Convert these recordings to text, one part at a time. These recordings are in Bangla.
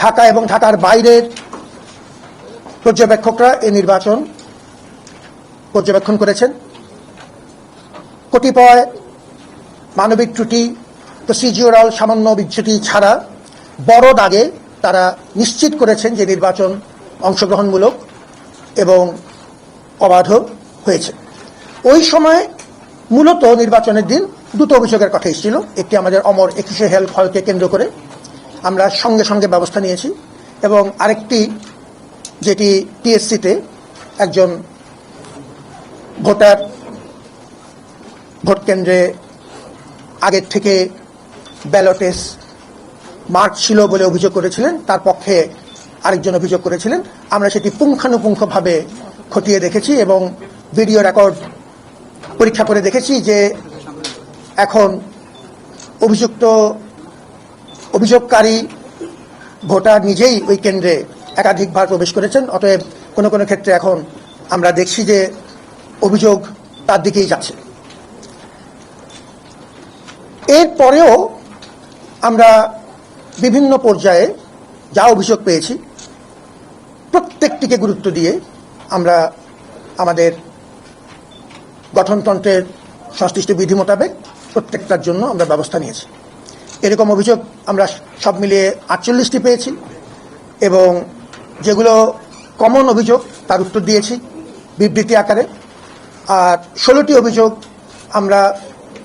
ঢাকা এবং ঢাকার বাইরের পর্যবেক্ষকরা এই নির্বাচন পর্যবেক্ষণ করেছেন। কতিপয় মানবিক ত্রুটি, প্রসিডিউরাল সামান্য বিচ্যুতি ছাড়া বড় দাগে তারা নিশ্চিত করেছেন যে নির্বাচন অংশগ্রহণমূলক এবং অবাধ হয়েছে। ওই সময় মূলত নির্বাচনের দিন দুটো অভিযোগের কথা এসেছিল। একটি আমাদের অমর 21শে হেলথ হলকে কেন্দ্র করে আমরা সঙ্গে সঙ্গে ব্যবস্থা নিয়েছি, এবং আরেকটি যেটি টিএসসিতে একজন ভোটার ভোট কেন্দ্রে আগের থেকে ব্যালটেস মার্ক ছিল বলে অভিযোগ করেছিলেন, তার পক্ষে আরেকজন অভিযোগ করেছিলেন। আমরা সেটি পুঙ্খানুপুঙ্খভাবে খতিয়ে দেখেছি এবং ভিডিও রেকর্ড পরীক্ষা করে দেখেছি যে এখন অভিযোগকারী ভোটার নিজেই ওই কেন্দ্রে একাধিকবার প্রবেশ করেছেন। অতএব কোনো কোনো ক্ষেত্রে এখন আমরা দেখছি যে অভিযোগ তার দিকেই যাচ্ছে। এরপরেও আমরা বিভিন্ন পর্যায়ে যা অভিযোগ পেয়েছি প্রত্যেকটিকে গুরুত্ব দিয়ে আমরা আমাদের গঠনতন্ত্রের সংশ্লিষ্ট বিধি মোতাবেক প্রত্যেকটার জন্য আমরা ব্যবস্থা নিয়েছি। এরকম অভিযোগ আমরা সব মিলিয়ে 48টি পেয়েছি, এবং যেগুলো কমন অভিযোগ তার উত্তর দিয়েছি বিবৃতি আকারে। আর 16টি অভিযোগ আমরা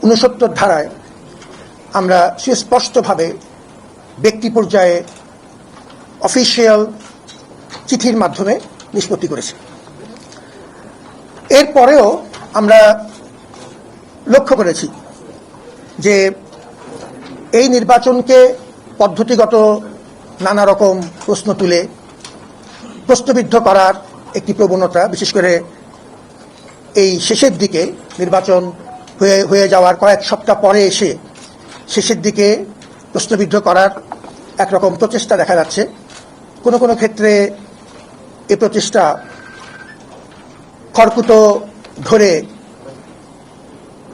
69 ধারায় আমরা সুস্পষ্টভাবে ব্যক্তি পর্যায়ে অফিসিয়াল চিঠির মাধ্যমে নিষ্পত্তি করেছি। এরপরেও আমরা লক্ষ্য করেছি যে এই নির্বাচনকে পদ্ধতিগত নানা রকম প্রশ্ন তুলে প্রশ্নবিদ্ধ করার একটি প্রবণতা, বিশেষ করে এই শেষের দিকে নির্বাচন হয়ে যাওয়ার কয়েক সপ্তাহ পরে এসে শেষের দিকে প্রশ্নবিদ্ধ করার একরকম প্রচেষ্টা দেখা যাচ্ছে। কোনো কোনো ক্ষেত্রে এ প্রচেষ্টা খড়কুটো ধরে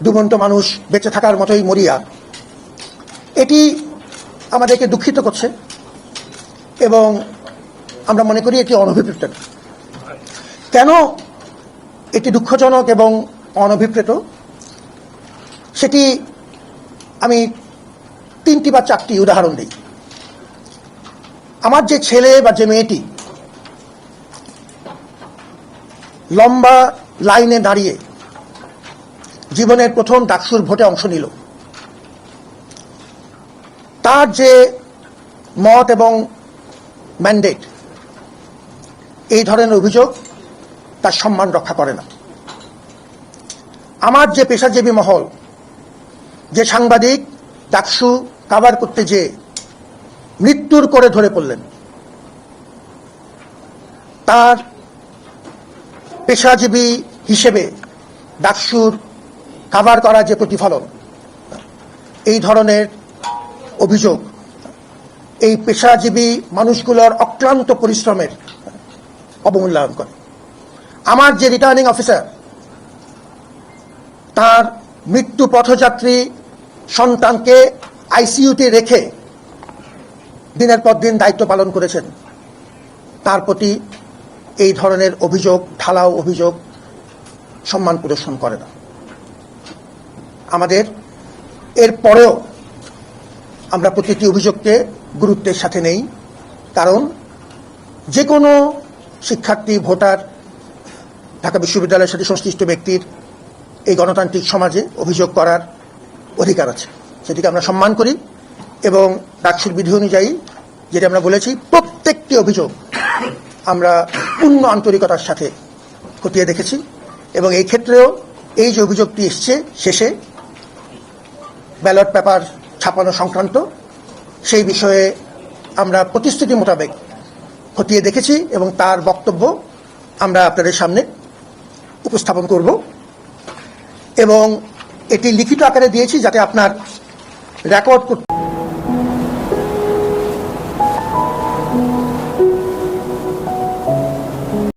ডুবন্ত মানুষ বেঁচে থাকার মতোই মরিয়া। এটি আমাদেরকে দুঃখিত করছে এবং আমরা মনে করি এটি অনভিপ্রেত। কেন এটি দুঃখজনক এবং অনভিপ্রেত সেটি আমি 3টি বা 4টি উদাহরণ দিই। আমার যে ছেলে বা যে মেয়েটি লম্বা লাইনে দাঁড়িয়ে জীবনের প্রথম ডাকসুর ভোটে অংশ নিল, তার যে মত এবং ম্যান্ডেট, এই ধরনের অভিযোগ তার সম্মান রক্ষা করে না। আমার যে পেশাজীবী মহল, যে সাংবাদিক ডাকসু কাভার করতে যে মৃত্যুর করে ধরে পড়লেন, তার পেশাজীবী হিসেবে ডাকসুর কাভার করা যে প্রতিফলন, এই ধরনের অভিযোগ এই পেশাজীবী মানুষগুলোর অক্লান্ত পরিশ্রমের অবমূল্যায়ন করে। আমার যে রিটার্নিং অফিসার তার মৃত্যু পথযাত্রী সন্তানকে আইসিইউতে রেখে দিনের পর দিন দায়িত্ব পালন করেছেন, তার প্রতি এই ধরনের অভিযোগ, ঢালাও অভিযোগ সম্মান প্রদর্শন করে না। আমাদের এরপরেও আমরা প্রতিটি অভিযোগকে গুরুত্বের সাথে নেই, কারণ যে কোনো শিক্ষার্থী, ভোটার, ঢাকা বিশ্ববিদ্যালয়ের সাথে সংশ্লিষ্ট ব্যক্তির এই গণতান্ত্রিক সমাজে অভিযোগ করার অধিকার আছে, সেটিকে আমরা সম্মান করি। এবং ডাকসুর বিধি অনুযায়ী যেটা আমরা বলেছি, প্রত্যেকটি অভিযোগ আমরা পূর্ণ আন্তরিকতার সাথে খতিয়ে দেখেছি, এবং এই ক্ষেত্রেও এই যে অভিযোগটি এসছে শেষে ব্যালট পেপার ছাপানো সংক্রান্ত, সেই বিষয়ে আমরা প্রতিশ্রুতি মোতাবেক খতিয়ে দেখেছি এবং তার বক্তব্য আমরা আপনাদের সামনে উপস্থাপন করব, এবং এটি লিখিত আকারে দিয়েছি যাতে আপনার রেকর্ড করতে